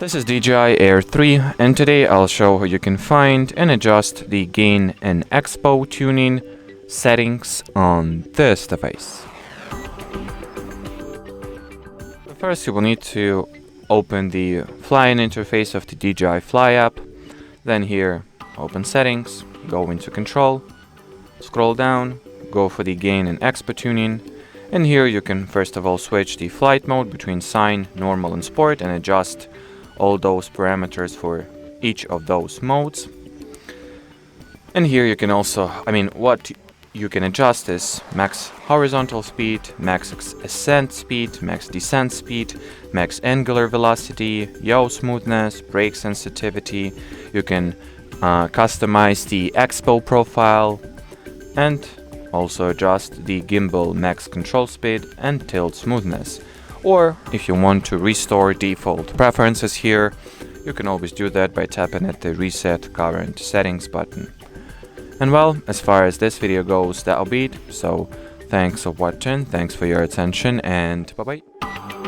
This is DJI Air 3, and today I'll show how you can find and adjust the Gain and Expo tuning settings on this device. First, you will need to open the flying interface of the DJI Fly app. Then here, open Settings, go into Control, scroll down, go for the Gain and Expo Tuning, and here you can first of all switch the flight mode between Sign, Normal and Sport and adjust all those parameters for each of those modes. And here you can also, what you can adjust is max horizontal speed, max ascent speed, max descent speed, max angular velocity, yaw smoothness, brake sensitivity. You can customize the expo profile and also adjust the gimbal max control speed and tilt smoothness. Or if you want to restore default preferences here, you can always do that by tapping at the Reset Current Settings button. And well, as far as this video goes, that'll be it. So thanks for watching, thanks for your attention, and bye bye.